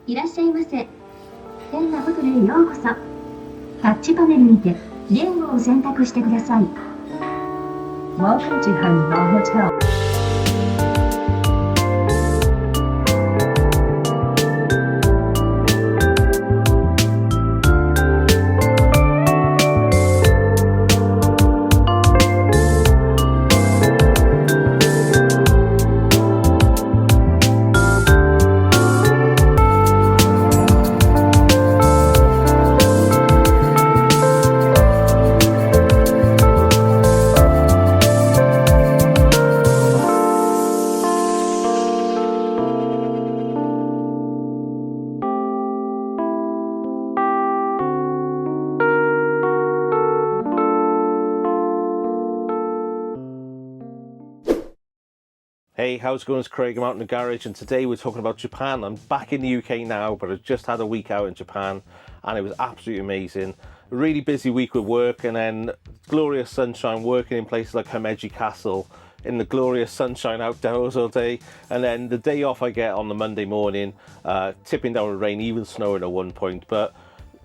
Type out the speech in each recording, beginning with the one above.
いらっしゃいませ。変なホテルへようこそ。タッチパネルにて言語を選択してください。Welcome to Akihabara Hotel. Hey, how's it going? It's Craig. I'm out in the garage, and today we're talking about Japan. I'm back in the UK now, but I just had a week out in Japan, and it was absolutely amazing. A really busy week with work, and then glorious sunshine, working in places like Himeji Castle, in the glorious sunshine outdoors all day, and then the day off I get on the Monday morning, tipping down with rain, even snowing at one point, but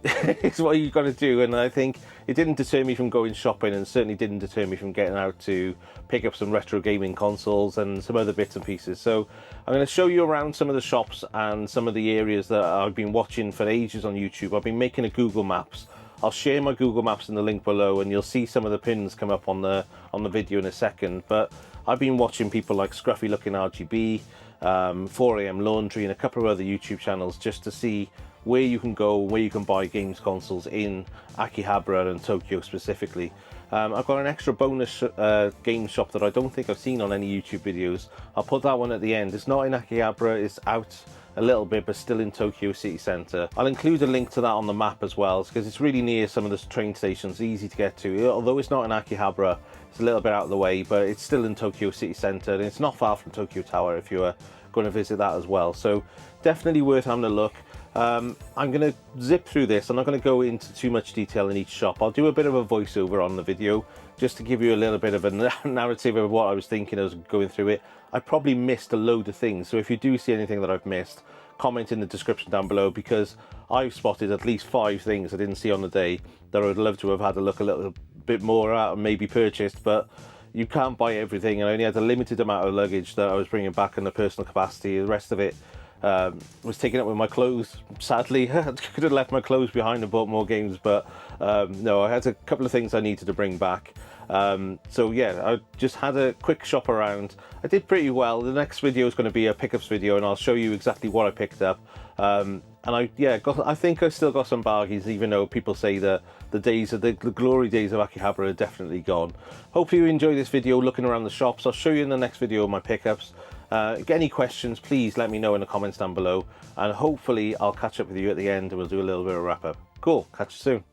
it's what you've got to do. And I think it didn't deter me from going shopping, and certainly didn't deter me from getting out to pick up some retro gaming consoles and some other bits and pieces. So I'm going to show you around some of the shops and some of the areas that I've been watching for ages on YouTube. I've been making a Google Maps. I'll share my Google Maps in the link below, and you'll see some of the pins come up on the video in a second. But I've been watching people like Scruffy Looking RGB, 4am Laundry, and a couple of other YouTube channels just to see where you can go, where you can buy games consoles in Akihabara and Tokyo specifically. I've got an extra bonus game shop that I don't think I've seen on any YouTube videos. I'll put that one at the end. It's not in Akihabara, it's out a little bit, but still in Tokyo city centre. I'll include a link to that on the map as well, because it's really near some of the train stations, easy to get to. Although it's not in Akihabara, it's a little bit out of the way, but it's still in Tokyo city centre, and it's not far from Tokyo Tower if you are going to visit that as well. So definitely worth having a look. I'm going to zip through this. I'm not going to go into too much detail in each shop. I'll do a bit of a voiceover on the video just to give you a little bit of a narrative of what I was thinking as going through it. I probably missed a load of things, so if you do see anything that I've missed, comment in the description down below, because I've spotted at least 5 things I didn't see on the day that I would love to have had a look a little bit more at and maybe purchased, but you can't buy everything, and I only had a limited amount of luggage that I was bringing back in the personal capacity. The rest of it was taken up with my clothes, sadly. I could have left my clothes behind and bought more games, but no, I had a couple of things I needed to bring back. So yeah, I just had a quick shop around. I did pretty well. The next video is going to be a pickups video, and I'll show you exactly what I picked up. And I think I still got some bargains, even though people say that the glory days of Akihabara are definitely gone. Hopefully you enjoy this video looking around the shops. I'll show you in the next video my pickups. Get any questions, please let me know in the comments down below, and hopefully I'll catch up with you at the end and we'll do a little bit of wrap up. Cool, catch you soon.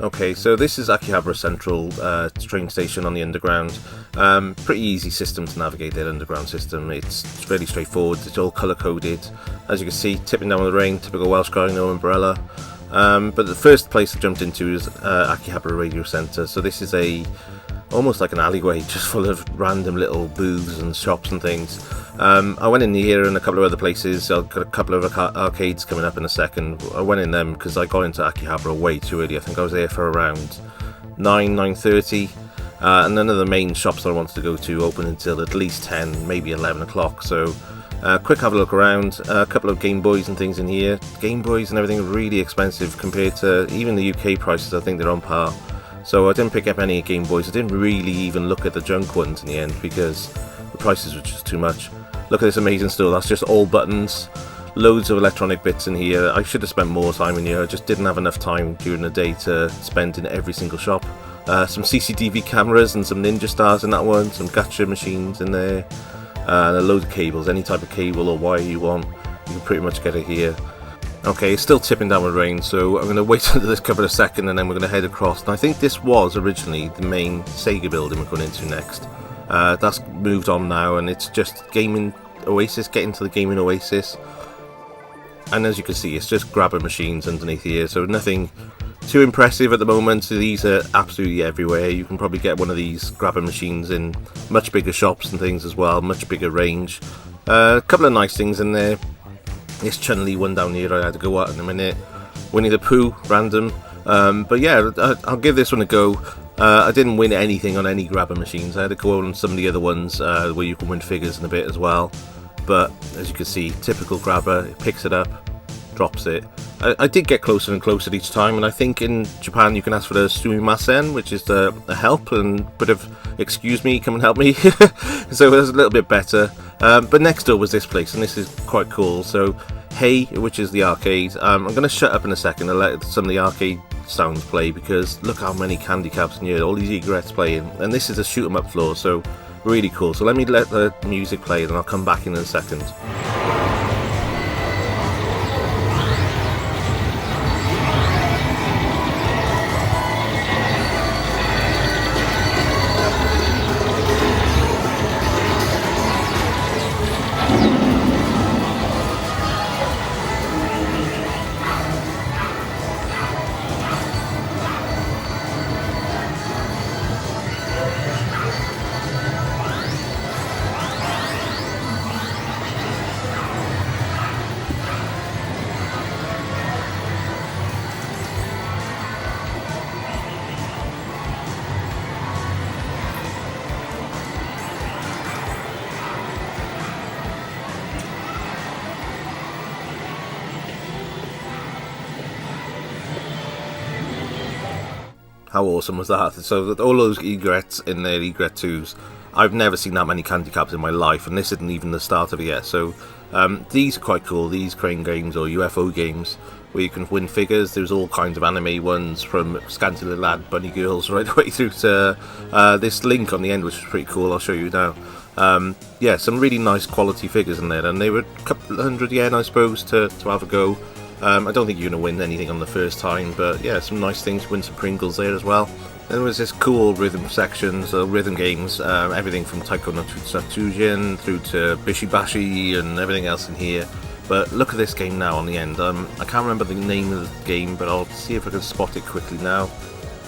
Okay, so this is Akihabara Central train station on the underground. Pretty easy system to navigate their underground system. It's really straightforward. It's all colour coded. As you can see, tipping down with the rain, typical Welsh guy, no umbrella. But the first place I jumped into is Akihabara Radio Centre. So this is almost like an alleyway, just full of random little booths and shops and things. I went in here and a couple of other places. I've got a couple of arcades coming up in a second. I went in them because I got into Akihabara way too early. I think I was there for around 9:30. And none of the main shops that I wanted to go to open until at least 10, maybe 11 o'clock. So quick have a look around. A couple of Game Boys and things in here. Game Boys and everything are really expensive compared to even the UK prices. I think they're on par. So I didn't pick up any Game Boys. I didn't really even look at the junk ones in the end because the prices were just too much. Look at this amazing store. That's just all buttons. Loads of electronic bits in here. I should have spent more time in here. I just didn't have enough time during the day to spend in every single shop. Some CCTV cameras and some Ninja Stars in that one. Some gacha machines in there. And a load of cables. Any type of cable or wire you want, you can pretty much get it here. Okay, it's still tipping down with rain, so I'm going to wait until this cover a second and then we're going to head across. And I think this was originally the main Sega building we're going into next. That's moved on now, and it's just Gaming Oasis, getting to the Gaming Oasis. And as you can see, it's just grabber machines underneath here, so nothing too impressive at the moment. So these are absolutely everywhere. You can probably get one of these grabber machines in much bigger shops and things as well, much bigger range. A couple of nice things in there. This Chun-Li one down here I had to go out in a minute. Winnie the Pooh, random. But yeah, I'll give this one a go. I didn't win anything on any grabber machines. I had to go on some of the other ones where you can win figures in a bit as well. But as you can see, typical grabber, it picks it up, drops it. I did get closer and closer each time, and I think in Japan you can ask for the sumimasen, which is the help and bit of excuse me, come and help me. So it was a little bit better. But next door was this place, and this is quite cool. So Hey, which is the arcade. I'm going to shut up in a second and let some of the arcade sounds play, because look how many candy cabs in here, all these egrets playing, and this is a shoot 'em up floor, so really cool. So let me let the music play and I'll come back in a second. How awesome was that? So all those egrets in there, egret 2s, I've never seen that many candy cabs in my life, and this isn't even the start of it yet. So these are quite cool, these crane games or UFO games where you can win figures. There's all kinds of anime ones, from Scanty Little Lad, Bunny Girls, right the way through to this Link on the end, which is pretty cool. I'll show you now. Yeah, some really nice quality figures in there, and they were a couple of £100 I suppose to have a go. I don't think you're going to win anything on the first time, but yeah, some nice things. Win some Pringles there as well. Then there was this cool rhythm sections, rhythm games, everything from Taiko no Tatsujin through to Bishi Bashi and everything else in here. But look at this game now on the end. I can't remember the name of the game, but I'll see if I can spot it quickly now.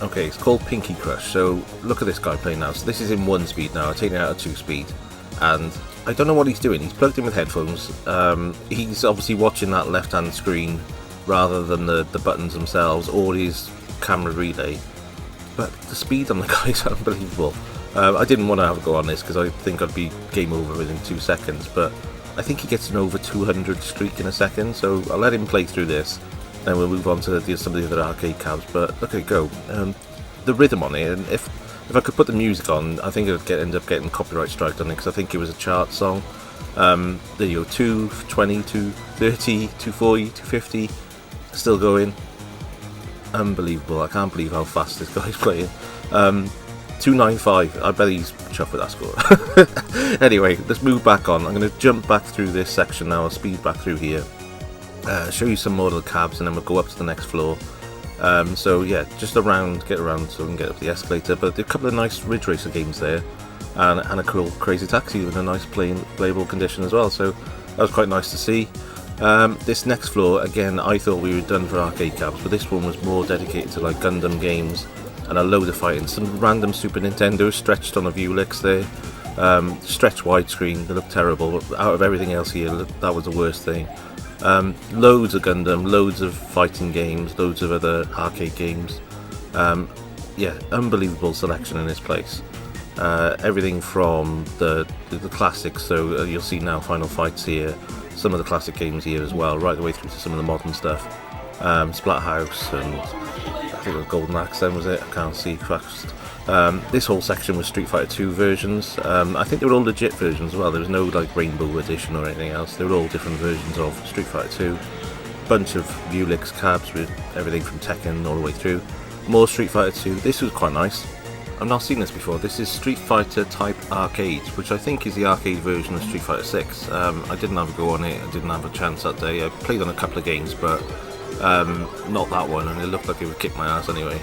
Okay, it's called Pinky Crush. So look at this guy playing now. So this is in 1 speed now. I take it out of 2 speed, and I don't know what he's doing. He's plugged in with headphones. He's obviously watching that left-hand screen rather than the buttons themselves or his camera relay. But the speed on the guy is unbelievable. I didn't want to have a go on this because I think I'd be game over within 2 seconds, but I think he gets an over 200 streak in a second, so I'll let him play through this, then we'll move on to some of the other arcade cabs. But look at it go. The rhythm on it, and if I could put the music on, I think I'd end up getting copyright striked on it, because I think it was a chart song. There you go, 220, 230, 240, 250, still going. Unbelievable. I can't believe how fast this guy's playing. 295, I bet he's chuffed with that score. Anyway, let's move back on. I'm going to jump back through this section now. I'll speed back through here, show you some more of the cabs, and then we'll go up to the next floor. So yeah, just get around so we can get up the escalator. But there are a couple of nice Ridge Racer games there, and a cool Crazy Taxi in a nice playable condition as well, so that was quite nice to see. This next floor, again, I thought we were done for arcade cabs, but this one was more dedicated to like Gundam games and a load of fighting. Some random Super Nintendo stretched on a Vuelix there, stretched widescreen. They look terrible, but out of everything else here, that was the worst thing. Loads of Gundam, loads of fighting games, loads of other arcade games. Yeah, unbelievable selection in this place. Everything from the classics, so you'll see now Final Fights here, some of the classic games here as well, right the way through to some of the modern stuff. Splathouse, and I think it was Golden Axe then, was it? I can't see fast. This whole section was Street Fighter 2 versions. I think they were all legit versions as well. There was no like Rainbow Edition or anything else. They were all different versions of Street Fighter 2. Bunch of Vuelix cabs with everything from Tekken all the way through. More Street Fighter 2. This was quite nice. I've not seen this before. This is Street Fighter Type Arcade, which I think is the arcade version of Street Fighter 6. I didn't have a go on it. I didn't have a chance that day. I played on a couple of games, but not that one, and it looked like it would kick my ass anyway.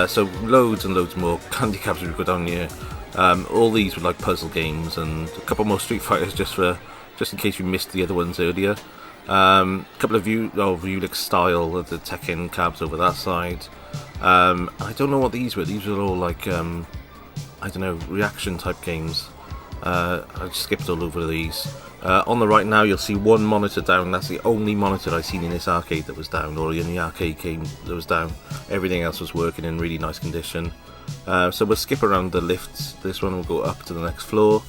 So loads and loads more candy cabs we go down here. All these were like puzzle games, and a couple more Street Fighters just in case you missed the other ones earlier. A couple of Vuelix style of the Tekken cabs over that side. I don't know what these were. These were all like, I don't know, reaction type games. I skipped all over these. On the right now you'll see one monitor down. That's the only monitor I've seen in this arcade that was down, or in the arcade game that was down. Everything else was working in really nice condition. So we'll skip around the lifts. This one will go up to the next floor.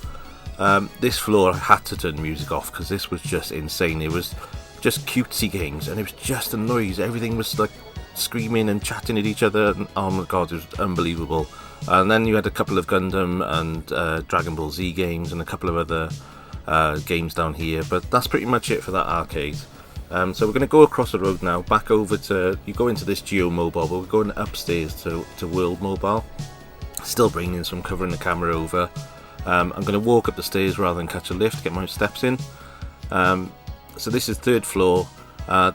This floor I had to turn music off because this was just insane. It was just cutesy games and it was just a noise. Everything was like screaming and chatting at each other, and oh my god, it was unbelievable. And then you had a couple of Gundam and Dragon Ball Z games and a couple of other games down here, but that's pretty much it for that arcade. So we're going to go across the road now, back over to, you go into this GiGO Mobile, but we're going upstairs to World Mobile. Still bringing some, covering the camera over. I'm going to walk up the stairs rather than catch a lift, get my steps in. So this is third floor.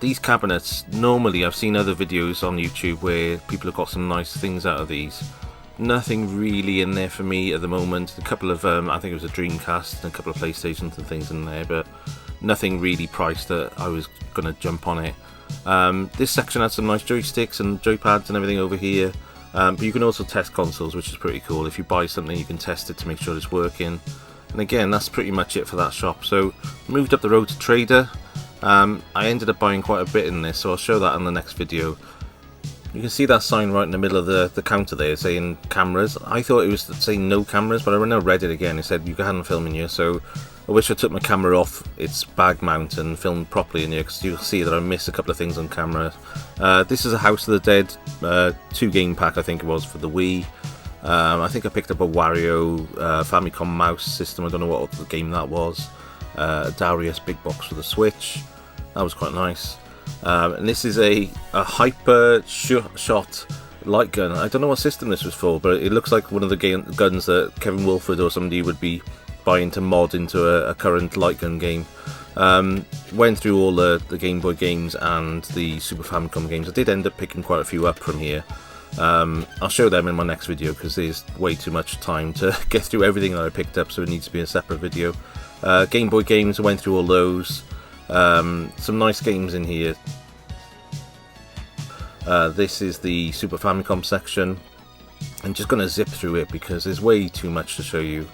These cabinets, normally I've seen other videos on YouTube where people have got some nice things out of these. Nothing really in there for me at the moment. A couple of, I think it was a Dreamcast and a couple of PlayStations and things in there, but nothing really priced that I was going to jump on it. This section has some nice joysticks and joypads and everything over here. But you can also test consoles, which is pretty cool. If you buy something, you can test it to make sure it's working. And again, that's pretty much it for that shop. So, moved up the road to Trader. I ended up buying quite a bit in this, so I'll show that in the next video. You can see that sign right in the middle of the counter there saying cameras. I thought it was saying no cameras, but I now read it again. It said you can't film in here, so I wish I took my camera off its bag mount and filmed properly in here, because you'll see that I missed a couple of things on camera. This is a House of the Dead 2 game pack, I think it was, for the Wii. I think I picked up a Wario Famicom mouse system. I don't know what the game that was. Darius big box for the Switch. That was quite nice. And this is a hyper shot light gun. I don't know what system this was for, but it looks like one of the guns that Kevin Wilford or somebody would be buying to mod into a current light gun game. Went through all the Game Boy games and the Super Famicom games. I did end up picking quite a few up from here. I'll show them in my next video because there's way too much time to get through everything that I picked up, so it needs to be a separate video. Game Boy games, I went through all those. Some nice games in here. This is the Super Famicom section. I'm just going to zip through it because there's way too much to show you.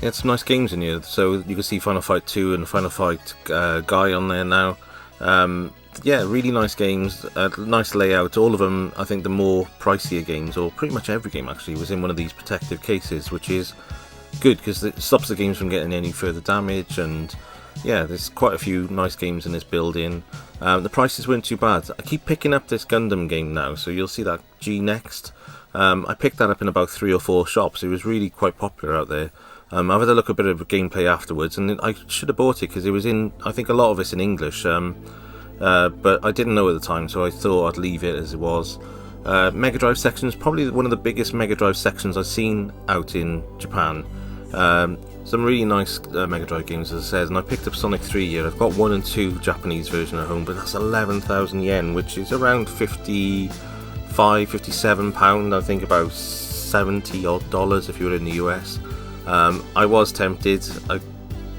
Yeah, some nice games in here. So you can see Final Fight 2 and Final Fight Guy on there now. Yeah, really nice games, nice layout. All of them, I think the more pricier games, or pretty much every game actually, was in one of these protective cases, which is good because it stops the games from getting any further damage. And yeah, there's quite a few nice games in this building. The prices weren't too bad. I keep picking up this Gundam game now, so you'll see that G Next. I picked that up in about 3 or 4 shops. It was really quite popular out there. I've had a look at a bit of gameplay afterwards, and I should have bought it because it was in, I think, a lot of it's in English. But I didn't know at the time, so I thought I'd leave it as it was. Mega Drive section is probably one of the biggest Mega Drive sections I've seen out in Japan. Some really nice Mega Drive games, as I said, and I picked up Sonic 3 here. I've got 1 and 2 Japanese version at home, but that's 11,000 yen, which is around 55, 57 pound, I think about 70 odd dollars if you were in the US. I was tempted. I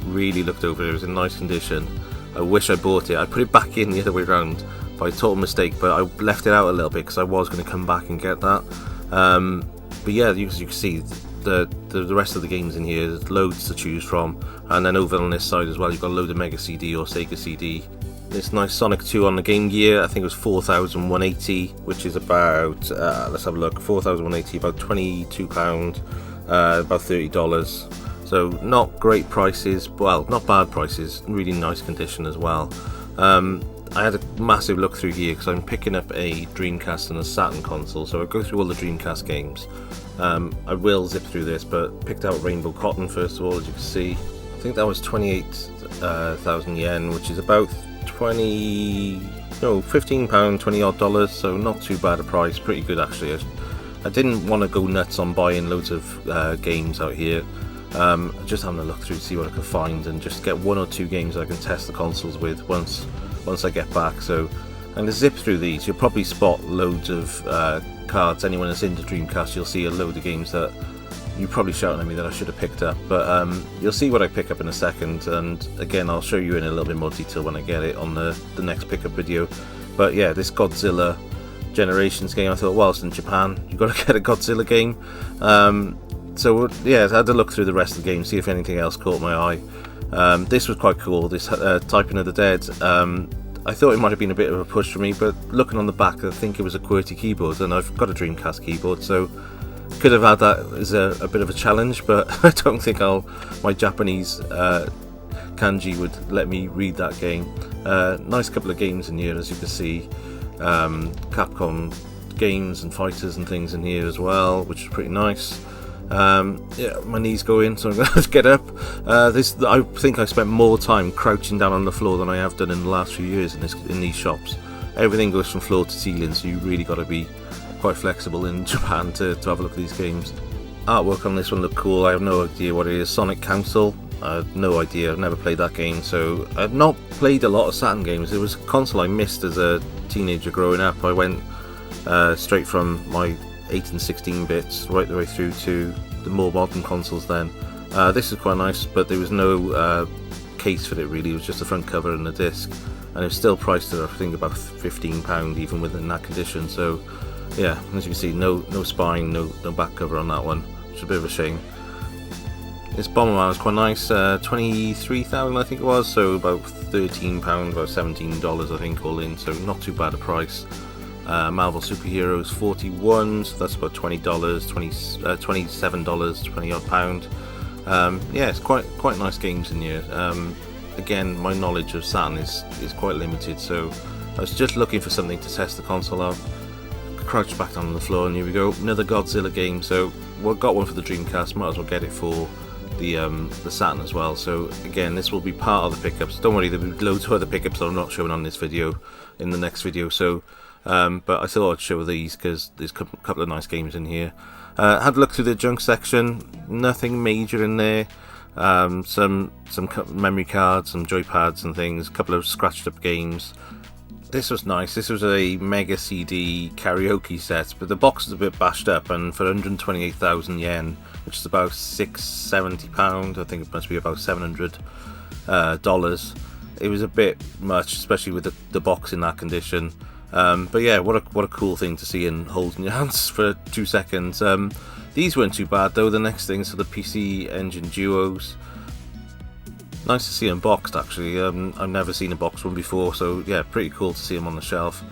really looked over it. It was in nice condition. I wish I bought it. I put it back in the other way around by total mistake, but I left it out a little bit because I was going to come back and get that. But yeah, you can see the rest of the games in here. There's loads to choose from, and then over on this side as well, you've got a load of Mega CD or Sega CD. This nice Sonic 2 on the Game Gear. I think it was 4,180, which is about let's have a look. 4,180, about £22, about $30. So not great prices, well, not bad prices, really nice condition as well. I had a massive look through here because I'm picking up a Dreamcast and a Saturn console, so I'll go through all the Dreamcast games. I will zip through this, but picked out Rainbow Cotton first of all, as you can see. I think that was 28,000 yen, which is about 15 pound, 20 odd dollars, so not too bad a price, pretty good actually. I didn't want to go nuts on buying loads of games out here. Just having a look through to see what I can find and just get 1 or 2 games I can test the consoles with once I get back. So I'm going to zip through these. You'll probably spot loads of cards. Anyone that's into Dreamcast, you'll see a load of games that you're probably shouting at me that I should have picked up, but you'll see what I pick up in a second, and again I'll show you in a little bit more detail when I get it on the next pickup video. But yeah, this Godzilla Generations game. I thought, well, it's in Japan, you've got to get a Godzilla game. So yeah, I had to look through the rest of the game, see if anything else caught my eye. This was quite cool, this Typing of the Dead. I thought it might have been a bit of a push for me, but looking on the back, I think it was a QWERTY keyboard, and I've got a Dreamcast keyboard, so could have had that as a bit of a challenge, but I don't think my Japanese kanji would let me read that game. Nice couple of games in here, as you can see. Capcom games and fighters and things in here as well, which is pretty nice. Yeah, my knees go in, so I'm going to have to get up. I think I spent more time crouching down on the floor than I have done in the last few years in these shops. Everything goes from floor to ceiling, so you really got to be quite flexible in Japan to have a look at these games. Artwork on this one looked cool. I have no idea what it is. Sonic Council, I have no idea. I've never played that game, so I've not played a lot of Saturn games. It was a console I missed as a teenager growing up. I went straight from my 8 and 16 bits right the way through to the more modern consoles then. This is quite nice, but there was no case for it really. It was just the front cover and the disc, and it was still priced at I think about £15 even within that condition. So yeah, as you can see, no spine, no back cover on that one, which is a bit of a shame. This Bomberman was quite nice, 23,000 I think it was, so about £13, about $17 I think all in, so not too bad a price. Marvel Superheroes 41, so that's about $20, $27, 20 odd pound. Yeah, it's quite nice games in here. Again, my knowledge of Saturn is quite limited, so I was just looking for something to test the console out. Crouched back down on the floor, and here we go, another Godzilla game. So we got one for the Dreamcast, might as well get it for the Saturn as well. So again, this will be part of the pickups. Don't worry, there'll be loads of other pickups that I'm not showing on this video in the next video. So but I thought I'd show these because there's a couple of nice games in here. Had a look through the junk section, nothing major in there. Some memory cards, some joypads and things, a couple of scratched up games. This was nice. This was a Mega CD karaoke set, but the box is a bit bashed up, and for 128,000 yen, which is about £670, I think it must be about $700, it was a bit much, especially with the box in that condition. But yeah, what a cool thing to see and hold in your hands for 2 seconds. These weren't too bad though. The next things are the PC Engine Duos. Nice to see them boxed actually. I've never seen a boxed one before, so yeah, pretty cool to see them on the shelf.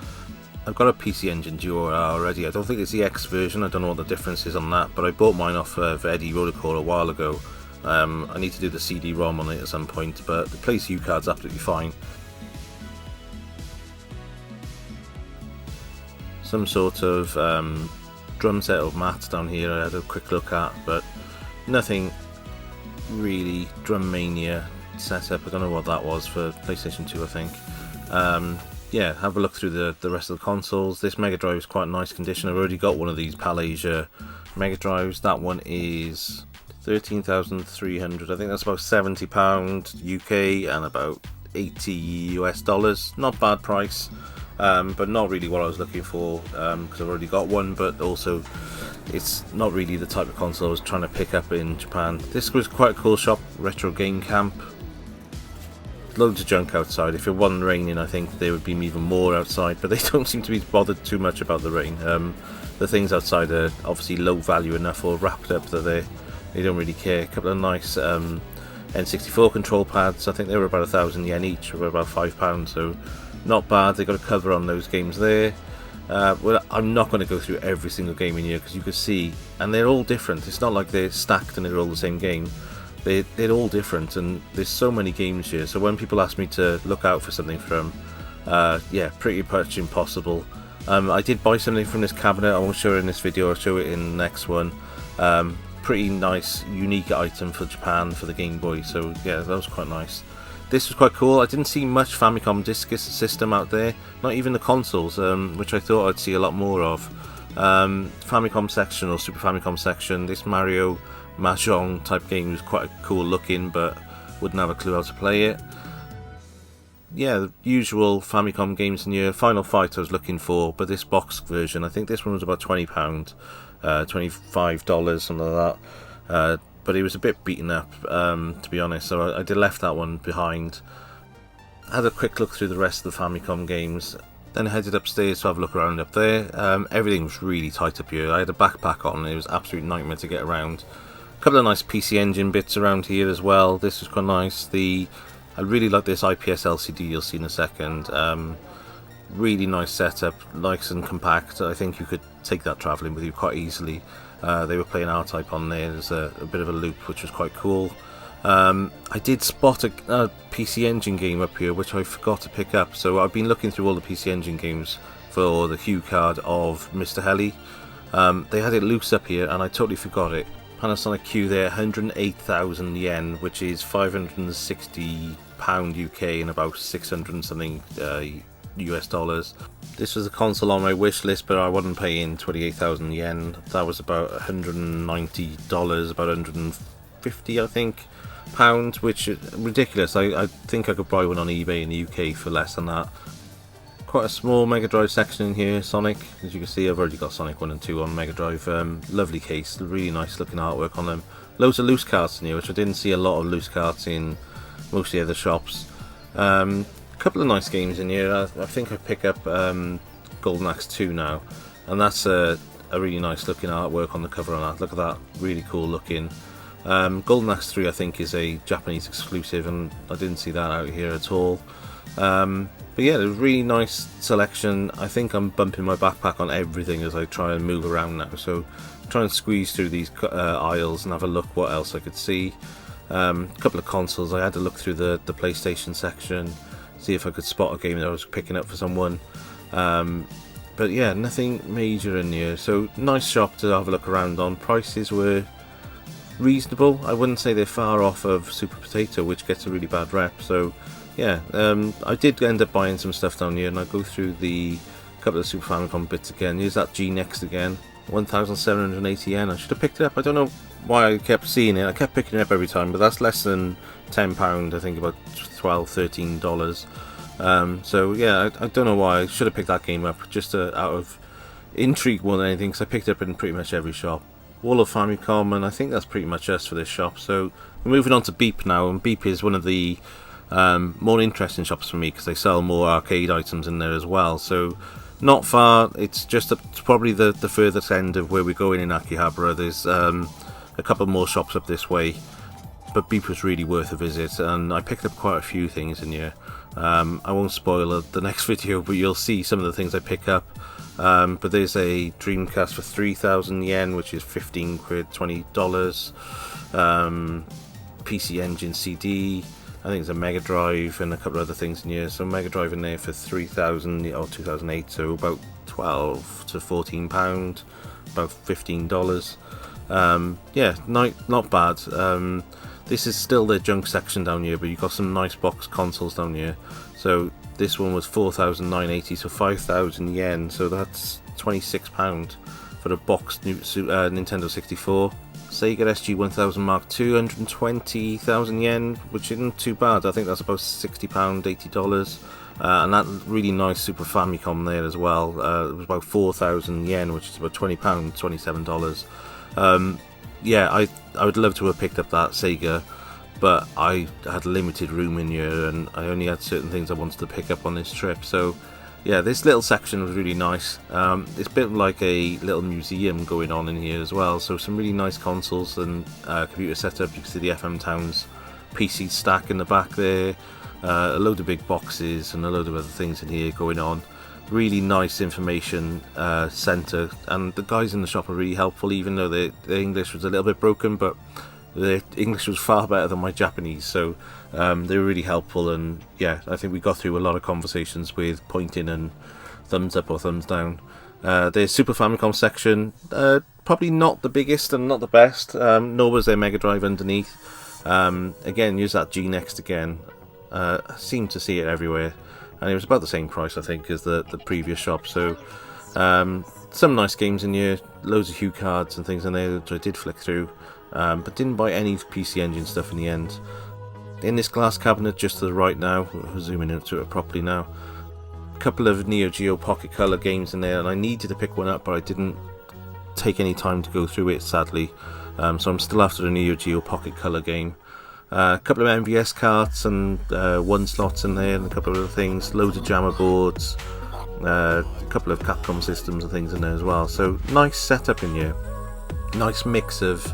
I've got a PC Engine Duo already. I don't think it's the X version, I don't know what the difference is on that, but I bought mine off of Eddie Rodacore a while ago. I need to do the CD-ROM on it at some point, but the Place U card's absolutely fine. Some sort of drum set or mats down here I had a quick look at, but nothing really Drum Mania setup. I don't know what that was for PlayStation 2 I think. Yeah, have a look through the rest of the consoles. This Mega Drive is quite in nice condition. I've already got one of these PAL Asia Mega Drives. That one is 13,300. I think that's about £70 UK and about $80 US. Not bad price. But not really what I was looking for, because I've already got one, but also it's not really the type of console I was trying to pick up in Japan. This was quite a cool shop, Retro Game Camp. Loads of junk outside. If it wasn't raining, I think there would be even more outside, but they don't seem to be bothered too much about the rain. The things outside are obviously low value enough or wrapped up that they don't really care. A couple of nice N64 control pads. I think they were about 1,000 yen each, or about £5, so not bad. They got a cover on those games there. Well, I'm not going to go through every single game in here because you can see, and they're all different. It's not like they're stacked and they're all the same game. They're all different, and there's so many games here. So when people ask me to look out for something from, yeah, pretty much impossible. I did buy something from this cabinet. I won't show it in this video. I'll show it in the next one. Pretty nice, unique item for Japan for the Game Boy. So yeah, that was quite nice. This was quite cool. I didn't see much Famicom disk system out there, not even the consoles, which I thought I'd see a lot more of. Famicom section or Super Famicom section, this Mario Mahjong type game was quite cool looking, but wouldn't have a clue how to play it. Yeah, the usual Famicom games in here. Final Fight I was looking for, but this box version, I think this one was about £20, $25, something like that. But it was a bit beaten up, to be honest, so I left that one behind. Had a quick look through the rest of the Famicom games. Then I headed upstairs to have a look around up there. Everything was really tight up here. I had a backpack on and it was an absolute nightmare to get around. A couple of nice PC Engine bits around here as well. This was quite nice. I really like this IPS LCD you'll see in a second. Really nice setup, nice and compact. I think you could take that travelling with you quite easily. They were playing R-Type on there. There's a bit of a loop which was quite cool. I did spot a PC Engine game up here which I forgot to pick up, so I've been looking through all the PC Engine games for the hue card of Mr. Heli. They had it loose up here and I totally forgot it. Panasonic Q there, 108,000 yen, which is £560 UK and about 600 and something US dollars. This was a console on my wish list, but I wasn't paying 28,000 yen. That was about $190, about 150 I think pounds, which is ridiculous. I think I could buy one on eBay in the UK for less than that. Quite a small Mega Drive section in here. Sonic, as you can see, I've already got Sonic 1 and 2 on Mega Drive. Lovely case, really nice looking artwork on them. Loads of loose carts in here, which I didn't see a lot of loose carts in most of the other shops. A couple of nice games in here. I think I pick up Golden Axe 2 now, and that's a really nice looking artwork on the cover on that. Look at that, really cool looking. Golden Axe 3 I think is a Japanese exclusive, and I didn't see that out here at all. But yeah, a really nice selection. I think I'm bumping my backpack on everything as I try and move around now, so try and squeeze through these aisles and have a look what else I could see. A couple of consoles. I had to look through the PlayStation section, see if I could spot a game that I was picking up for someone. But yeah, nothing major in here, so nice shop to have a look around on. Prices were reasonable. I wouldn't say they're far off of Super Potato, which gets a really bad rep, so yeah, I did end up buying some stuff down here, and I go through the couple of Super Famicom bits again. Here's that G Next again, 1,780 yen. I should have picked it up. I don't know why I kept seeing it. I kept picking it up every time, but that's less than £10. I think about $12, $13. So yeah, I don't know why. I should have picked that game up just out of intrigue more than anything, because I picked it up in pretty much every shop. Wall of Famicom, and I think that's pretty much us for this shop. So we're moving on to Beep now, and Beep is one of the more interesting shops for me because they sell more arcade items in there as well. So not far, it's just probably the furthest end of where we're going in Akihabara. There's a couple more shops up this way, but Beep was really worth a visit, and I picked up quite a few things in here. I won't spoil the next video, but you'll see some of the things I pick up. But there's a Dreamcast for 3,000 yen, which is 15 quid, $20. PC Engine CD. I think there's a Mega Drive and a couple of other things in here. So Mega Drive in there for 3,000 or 2008, so about 12 to 14 pound, about $15. Yeah, not bad. This is still the junk section down here, but you've got some nice box consoles down here. So this one was 4,980, so 5,000 yen, so that's £26 for a box Nintendo 64. Sega SG 1000 Mark II, 120,000 yen, which isn't too bad. I think that's about £60, $80. And that really nice Super Famicom there as well. It was about 4,000 yen, which is about £20, $27. Yeah, I would love to have picked up that Sega, but I had limited room in here, and I only had certain things I wanted to pick up on this trip. So yeah, this little section was really nice. It's a bit like a little museum going on in here as well, so some really nice consoles and computer setup. You can see the FM Towns PC stack in the back there, a load of big boxes and a load of other things in here going on. Really nice information centre, and the guys in the shop are really helpful, even though their English was a little bit broken, but their English was far better than my Japanese, so they were really helpful. And yeah, I think we got through a lot of conversations with pointing and thumbs up or thumbs down. Their Super Famicom section, probably not the biggest and not the best, nor was their Mega Drive underneath. Again, use that G Next again. I seem to see it everywhere, and it was about the same price I think as the previous shop. So some nice games in here, loads of hue cards and things in there which I did flick through, but didn't buy any PC Engine stuff in the end. In this glass cabinet just to the right now, we're zooming into it properly now, a couple of Neo Geo Pocket Color games in there, and I needed to pick one up but I didn't take any time to go through it sadly, so I'm still after the Neo Geo Pocket Color game. A couple of MVS carts and one slots in there and a couple of other things, loads of jammer boards, A couple of Capcom systems and things in there as well. So nice setup in here. Nice mix of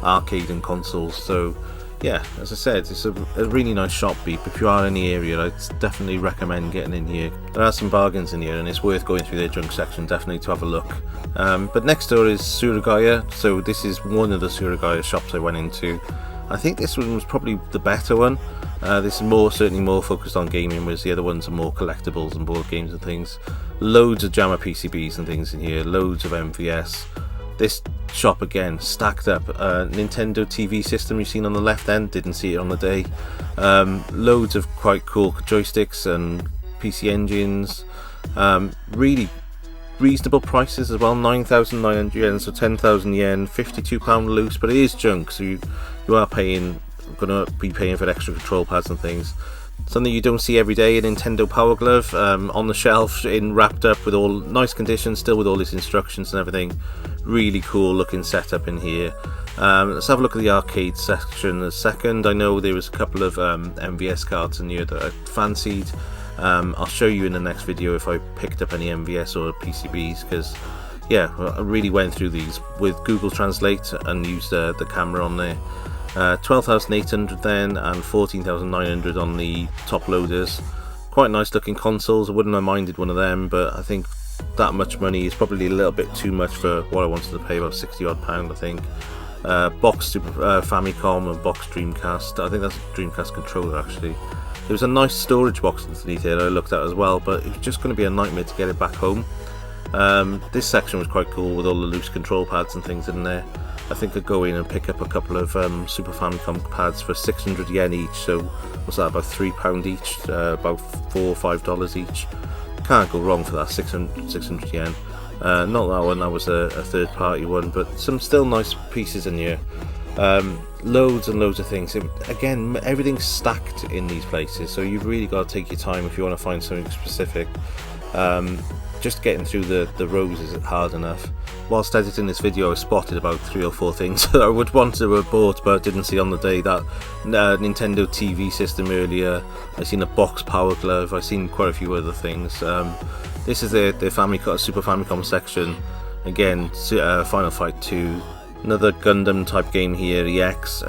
arcade and consoles. So yeah, as I said, it's a really nice shop, Beep. If you are in the area, I'd definitely recommend getting in here. There are some bargains in here, and it's worth going through their junk section definitely to have a look. But next door is Surugaya. So this is one of the Surugaya shops I went into. I think this one was probably the better one. This is certainly more focused on gaming, whereas the other ones are more collectibles and board games and things. Loads of JAMA PCBs and things in here, loads of MVS. This shop again, stacked up. Nintendo TV system you've seen on the left end, didn't see it on the day. Loads of quite cool joysticks and PC engines. Really reasonable prices as well, 9,900 yen, so 10,000 yen, £52 loose, but it is junk, so you are gonna be paying for extra control pads and things. Something you don't see every day, a Nintendo Power Glove on the shelf, wrapped up with all nice condition, still with all its instructions and everything. Really cool looking setup in here. Let's have a look at the arcade section a second. I know there was a couple of MVS cards in here that I fancied. I'll show you in the next video if I picked up any MVS or PCBs, because yeah, I really went through these with Google Translate and used the camera on there. 12,800 then, and 14,900 on the top loaders. Quite nice looking consoles. I wouldn't have minded one of them, but I think that much money is probably a little bit too much for what I wanted to pay, about £60 odd I think. Box Super Famicom and box Dreamcast. I think that's a Dreamcast controller actually. There was a nice storage box underneath here that I looked at as well, but it was just going to be a nightmare to get it back home. This section was quite cool with all the loose control pads and things in there. I think I'd go in and pick up a couple of Super Famicom pads for 600 yen each, so what's that, about £3 each, about $4 or $5 each. Can't go wrong for that, 600 yen. Not that one, that was a third party one, but some still nice pieces in here. Loads and loads of things. Again, everything's stacked in these places, so you've really got to take your time if you want to find something specific. Just getting through the rows is hard enough. Whilst editing this video, I spotted about 3 or 4 things that I would want to have bought but didn't see on the day. That Nintendo TV system earlier, I seen a box Power Glove, I seen quite a few other things. This is the Famicom, Super Famicom section. Again, Final Fight 2, another Gundam type game here, EX.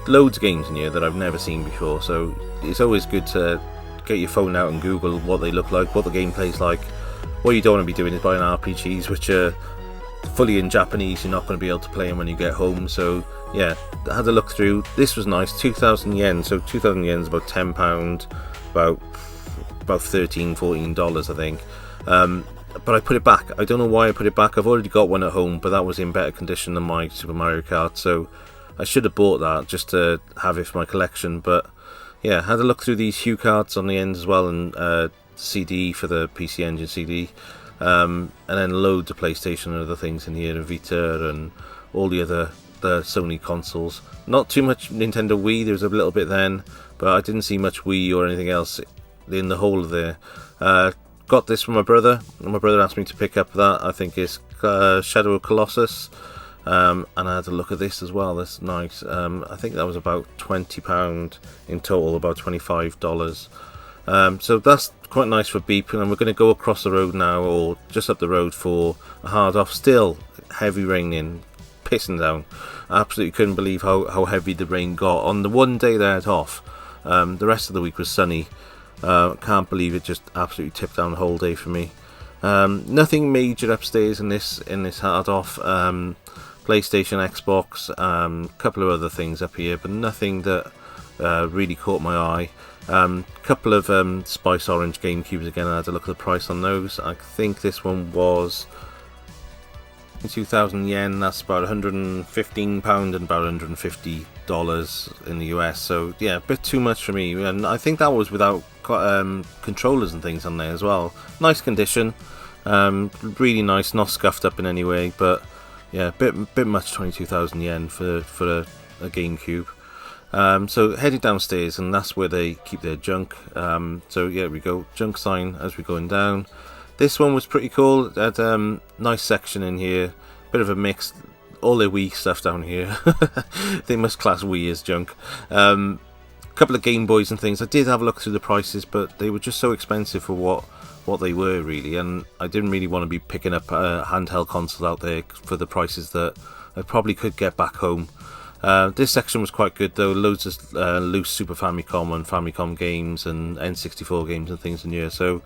Loads of games in here that I've never seen before, so it's always good to get your phone out and Google what they look like, what the gameplay's like. What you don't want to be doing is buying RPGs which are fully in Japanese. You're not going to be able to play them when you get home. So yeah, I had a look through. This was nice, 2,000 yen. So 2,000 yen is about £10, about $13-14 I think. But I put it back. I don't know why I put it back. I've already got one at home, but that was in better condition than my Super Mario Kart, so I should have bought that just to have it for my collection. But yeah, had a look through these Hue cards on the end as well, and CD for the PC Engine CD, and then loads of PlayStation and other things in here, and Vita and all the other Sony consoles. Not too much Nintendo Wii, there was a little bit then, but I didn't see much Wii or anything else in the whole of there. Got this from my brother, and my brother asked me to pick up that. I think it's Shadow of Colossus, and I had a look at this as well. That's nice. I think that was about £20 in total, about $25. So that's quite nice for Beep, and we're going to go across the road now, or just up the road, for a hard off. Still heavy raining, pissing down. I absolutely couldn't believe how heavy the rain got on the one day they had off. The rest of the week was sunny. Can't believe it just absolutely tipped down the whole day for me. Nothing major upstairs in this hard off. PlayStation, Xbox, couple of other things up here, but nothing that really caught my eye. Couple of Spice Orange GameCubes again. I had to look at the price on those. I think this one was 2,000 yen. That's about £115 and about $150 in the US. So yeah, a bit too much for me. And I think that was without controllers and things on there as well. Nice condition, really nice, not scuffed up in any way. But yeah, bit much, 22,000 yen for a GameCube. So headed downstairs, and that's where they keep their junk. So yeah, we go junk sign as we're going down. This one was pretty cool. It had nice section in here, bit of a mix. All their Wii stuff down here. They must class Wii as junk. Couple of Game Boys and things. I did have a look through the prices, but they were just so expensive for what what they were really, and I didn't really want to be picking up a handheld console out there for the prices that I probably could get back home. This section was quite good though, loads of loose Super Famicom and Famicom games and N64 games and things in here, so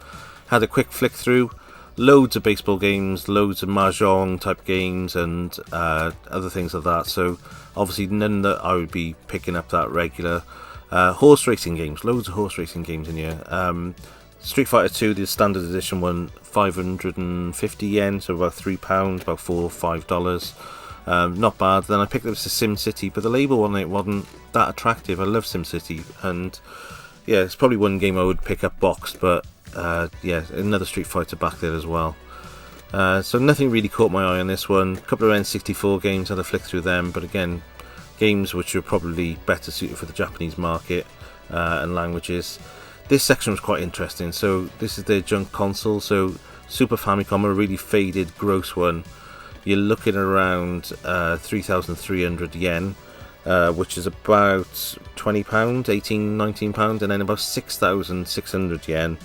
had a quick flick through. Loads of baseball games, loads of mahjong type games and other things like that, so obviously none that I would be picking up that regular. Horse racing games, loads of horse racing games in here. Street Fighter 2, the standard edition one, 550 yen, so about £3, about $4 or $5. Not bad. Then I picked up SimCity, but the label on it wasn't that attractive. I love SimCity, and yeah, it's probably one game I would pick up boxed, but yeah, another Street Fighter back there as well. So nothing really caught my eye on this one. A couple of N64 games, had a flick through them, but again, games which are probably better suited for the Japanese market and languages. This section was quite interesting. So this is their junk console. So Super Famicom, a really faded, gross one. You're looking around 3,300 yen, which is about £20, £18, £19, and then about 6,600 yen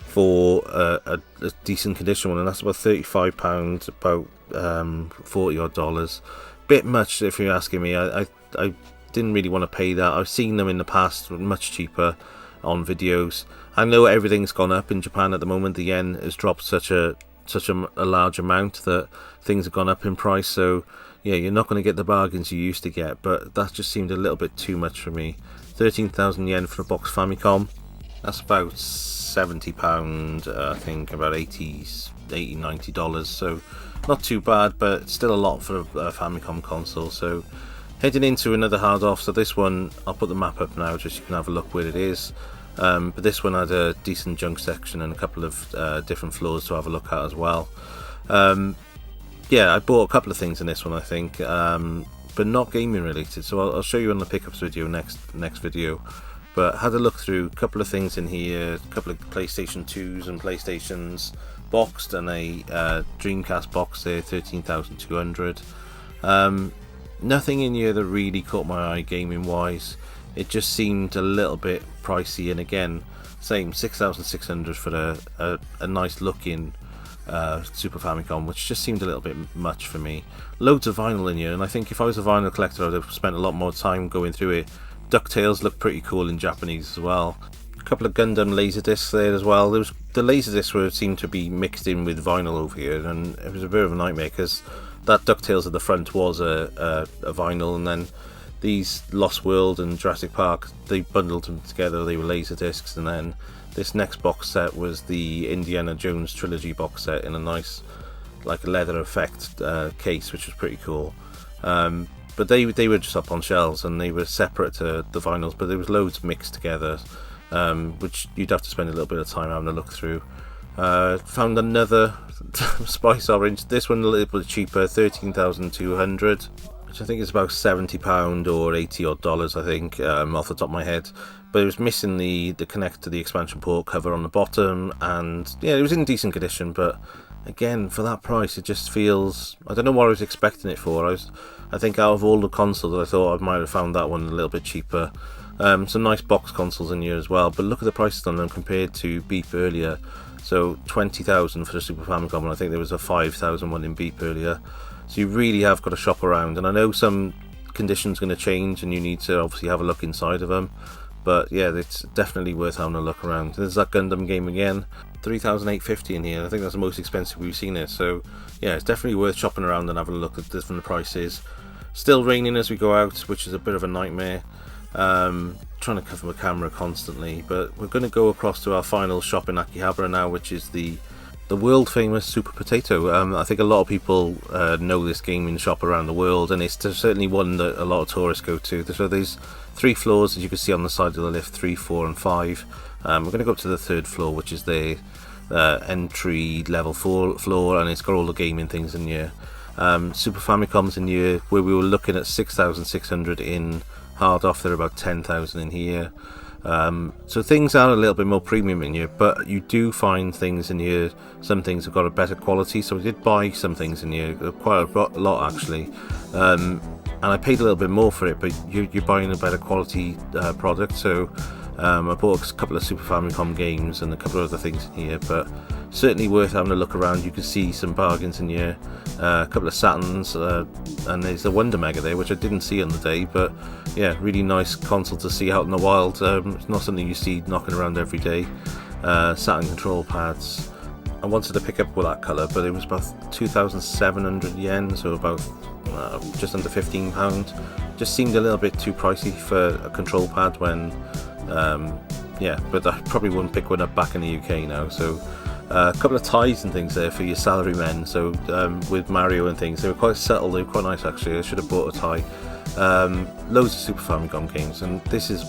for a decent condition one, and that's about £35, about $40 odd. Bit much if you're asking me. I didn't really want to pay that. I've seen them in the past much cheaper on videos. I know everything's gone up in Japan at the moment. The yen has dropped such a large amount that things have gone up in price, so yeah, you're not going to get the bargains you used to get, but that just seemed a little bit too much for me. 13,000 yen for a box Famicom, that's about £70, I think about $80-90, so not too bad, but still a lot for a Famicom console. So heading into another hard off. So this one, I'll put the map up now just so you can have a look where it is. But this one had a decent junk section and a couple of different floors to have a look at as well. Yeah, I bought a couple of things in this one, I think, but not gaming related. So I'll show you on the pickups video next video. But had a look through a couple of things in here, a couple of PlayStation 2s and PlayStations boxed, and a Dreamcast box there, 13,200. Nothing in here that really caught my eye gaming wise. It just seemed a little bit pricey, and again, same 6,600 for a nice looking Super Famicom, which just seemed a little bit much for me. Loads of vinyl in here, and I think if I was a vinyl collector, I'd have spent a lot more time going through it. DuckTales look pretty cool in Japanese as well. A couple of Gundam Laserdiscs there as well. There was the Laserdiscs seemed to be mixed in with vinyl over here, and it was a bit of a nightmare because that DuckTales at the front was a vinyl, and then these Lost World and Jurassic Park, they bundled them together, they were Laserdiscs, and then this next box set was the Indiana Jones trilogy box set in a nice like leather effect case, which was pretty cool. But they were just up on shelves and they were separate to the vinyls, but there was loads mixed together, which you'd have to spend a little bit of time having a look through. Found another Spice Orange, this one a little bit cheaper, 13,200, which I think is about £70 or $80 odd, I think, off the top of my head. But it was missing the connect to the expansion port cover on the bottom, and yeah, it was in decent condition, but again, for that price, it just feels, I don't know what I was expecting it for. I think out of all the consoles, I thought I might have found that one a little bit cheaper. Some nice box consoles in here as well, but look at the prices on them compared to Beep earlier. So 20,000 for the Super Famicom, and I think there was a 5,000 one in Beep earlier. So you really have got to shop around, and I know some conditions going to change and you need to obviously have a look inside of them, but yeah, it's definitely worth having a look around. There's that Gundam game again, 3,850 in here. I think that's the most expensive we've seen it, so yeah, it's definitely worth shopping around and having a look at different prices. Still raining as we go out, which is a bit of a nightmare. Trying to cover my camera constantly, but we're going to go across to our final shop in Akihabara now, which is the world famous Super Potato. I think a lot of people know this gaming shop around the world, and it's certainly one that a lot of tourists go to. So there's 3 floors, as you can see on the side of the lift, 3, 4 and 5. We're going to go up to the 3rd floor, which is the entry level floor, and it's got all the gaming things in here. Super Famicom's in here, where we were looking at 6,600 in hard off, they're about 10,000 in here. So things are a little bit more premium in here, but you do find things in here, some things have got a better quality, so I did buy some things in here, quite a lot actually, and I paid a little bit more for it, but you're buying a better quality product. So I bought a couple of Super Famicom games and a couple of other things in here, but certainly worth having a look around. You can see some bargains in here, a couple of Saturns, and there's a Wonder Mega there, which I didn't see on the day, but yeah, really nice console to see out in the wild. It's not something you see knocking around every day. Saturn control pads. I wanted to pick up with that colour, but it was about 2,700 yen, so about just under £15. Just seemed a little bit too pricey for a control pad when, yeah, but I probably wouldn't pick one up back in the UK now. So a couple of ties and things there for your salarymen. So with Mario and things, they were quite subtle, they were quite nice actually. I should have bought a tie. Loads of Super Famicom games, and this is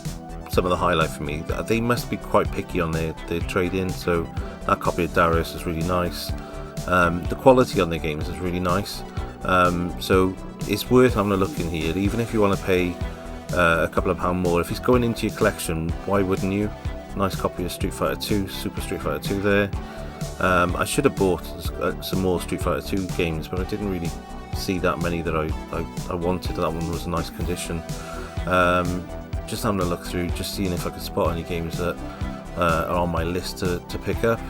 some of the highlight for me. They must be quite picky on their trade-in, so that copy of Darius is really nice. The quality on their games is really nice, so it's worth having a look in here, even if you want to pay a couple of pounds more. If it's going into your collection, why wouldn't you? Nice copy of Street Fighter 2, Super Street Fighter 2 there. I should have bought some more Street Fighter 2 games, but I didn't really see that many that I wanted. That one was in nice condition. Just having a look through, just seeing if I could spot any games that are on my list to pick up.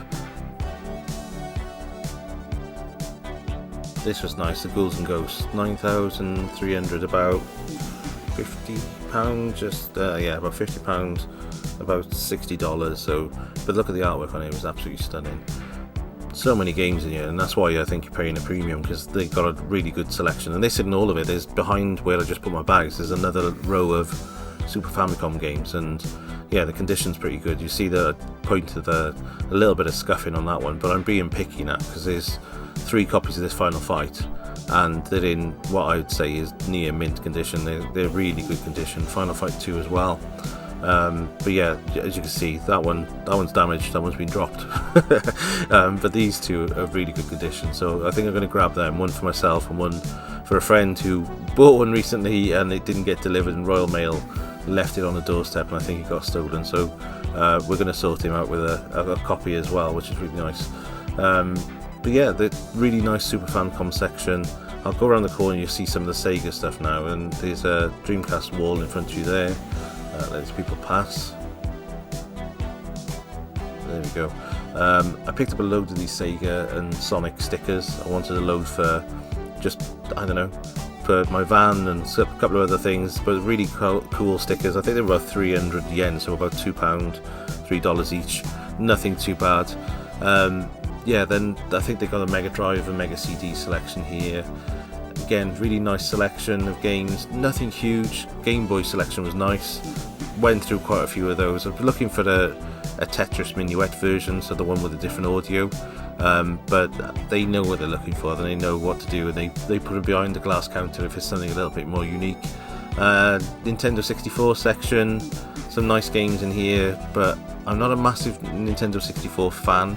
This was nice, the Ghouls and Ghosts, 9,300, about £50, just yeah, about £50, about $60. So, but look at the artwork on it, it was absolutely stunning. So many games in here, and that's why I think you're paying a premium, because they've got a really good selection. And this isn't all of it. There's behind where I just put my bags, there's another row of Super Famicom games, and yeah, the condition's pretty good. You see that I pointed a little bit of scuffing on that one, but I'm being picky now because there's 3 copies of this Final Fight, and they're in what I'd say is near mint condition. They're really good condition. Final Fight 2 as well. But yeah, as you can see, that one's damaged, that one's been dropped. But these two are really good condition, so I think I'm going to grab them, one for myself and one for a friend who bought one recently and it didn't get delivered in Royal Mail, left it on the doorstep, and I think it got stolen, so we're going to sort him out with a copy as well, which is really nice. But yeah, the really nice Super Famicom section. I'll go around the corner and you'll see some of the Sega stuff now, and there's a Dreamcast wall in front of you there. Let people pass. There we go. I picked up a load of these Sega and Sonic stickers. I wanted a load for just, I don't know, for my van and a couple of other things, but really cool stickers. I think they were about 300 yen, so about £2, $3 each. Nothing too bad. Yeah, then I think they got a Mega Drive and Mega CD selection here. Again, really nice selection of games. Nothing huge. Game Boy selection was nice. Went through quite a few of those. I was looking for a Tetris Minuet version, so the one with a different audio. But they know what they're looking for, and they know what to do, and they put it behind the glass counter if it's something a little bit more unique. Nintendo 64 section, some nice games in here, but I'm not a massive Nintendo 64 fan.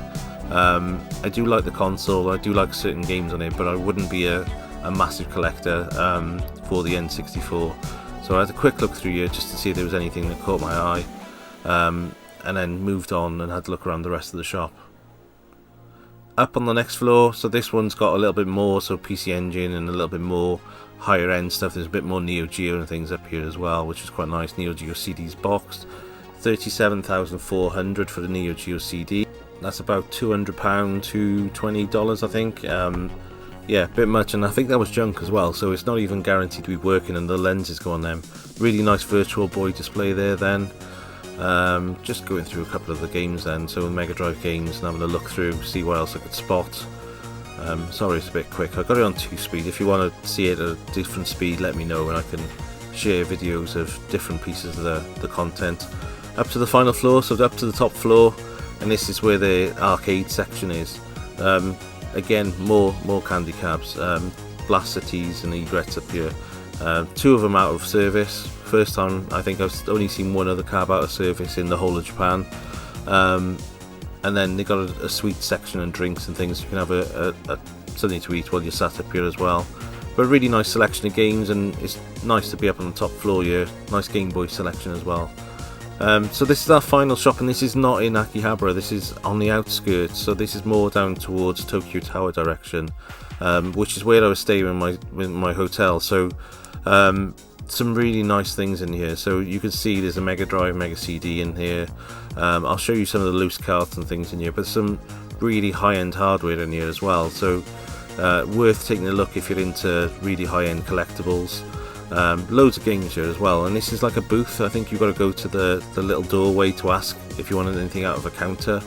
I do like the console, I do like certain games on it, but I wouldn't be a massive collector for the N64. So I had a quick look through here just to see if there was anything that caught my eye, and then moved on and had to look around the rest of the shop. Up on the next floor, so this one's got a little bit more, so PC Engine and a little bit more higher end stuff. There's a bit more Neo Geo and things up here as well, which is quite nice. Neo Geo CDs boxed, 37,400 for the Neo Geo CD. That's about £200 to $20, I think. Yeah, a bit much, and I think that was junk as well, so it's not even guaranteed to be working, and the lenses go on them. Really nice Virtual Boy display there then. Just going through a couple of the games then, so Mega Drive games, and having a look through, see what else I could spot. Sorry it's a bit quick, I got it on 2 speed. If you want to see it at a different speed, let me know and I can share videos of different pieces of the content. Up to the final floor, so up to the top floor, and this is where the arcade section is. Again, more candy cabs, Blaster Tees and Egrets up here. 2 of them out of service. First time, I think I've only seen 1 other cab out of service in the whole of Japan. And then they got a sweet section and drinks and things. You can have something to eat while you're sat up here as well. But a really nice selection of games, and it's nice to be up on the top floor here. Nice Game Boy selection as well. So this is our final shop, and this is not in Akihabara, this is on the outskirts, so this is more down towards Tokyo Tower direction, which is where I was staying in my hotel. So some really nice things in here. So you can see there's a Mega Drive, Mega CD in here. I'll show you some of the loose cards and things in here, but some really high-end hardware in here as well. So worth taking a look if you're into really high-end collectibles. Loads of games here as well, and this is like a booth. I think you've got to go to the little doorway to ask if you wanted anything out of a counter.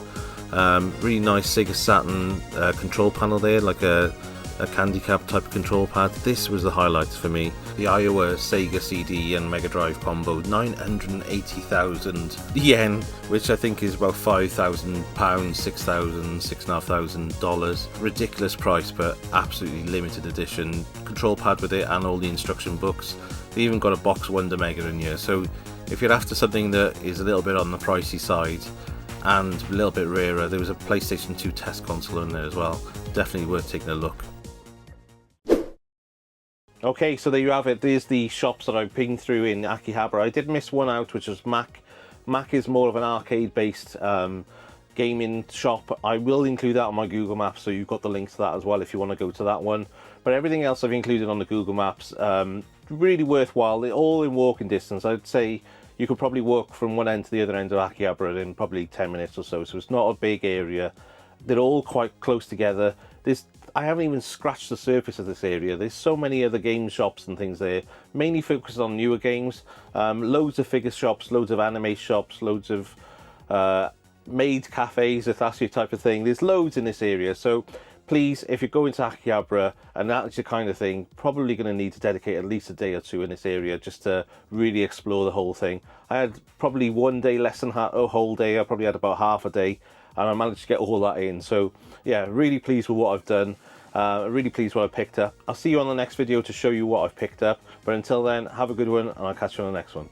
Really nice Sega Saturn control panel there, like a candy cap type of control pad. This was the highlight for me. The Iowa Sega CD and Mega Drive combo, 980,000 yen, which I think is about £5,000, $6,000, $6,500. Ridiculous price, but absolutely limited edition. Control pad with it and all the instruction books. They even got a box Wonder Mega in here. So if you're after something that is a little bit on the pricey side and a little bit rarer, there was a PlayStation 2 test console in there as well. Definitely worth taking a look. Okay, so there you have it. There's the shops that I've been through in Akihabara. I did miss one out, which was Mac. Mac is more of an arcade-based gaming shop. I will include that on my Google Maps, so you've got the links to that as well if you want to go to that one. But everything else I've included on the Google Maps, really worthwhile. They're all in walking distance. I'd say you could probably walk from one end to the other end of Akihabara in probably 10 minutes or so. So it's not a big area. They're all quite close together. I haven't even scratched the surface of this area. There's so many other game shops and things there, mainly focused on newer games. Loads of figure shops, loads of anime shops, loads of maid cafes, if that's your type of thing. There's loads in this area. So please, if you're going to Akihabara and that's your kind of thing, probably going to need to dedicate at least a day or two in this area just to really explore the whole thing. I had probably one day less than a whole day. I probably had about half a day, and I managed to get all that in. So yeah, really pleased with what I've done. Really pleased with what I picked up. I'll see you on the next video to show you what I've picked up. But until then, have a good one, and I'll catch you on the next one.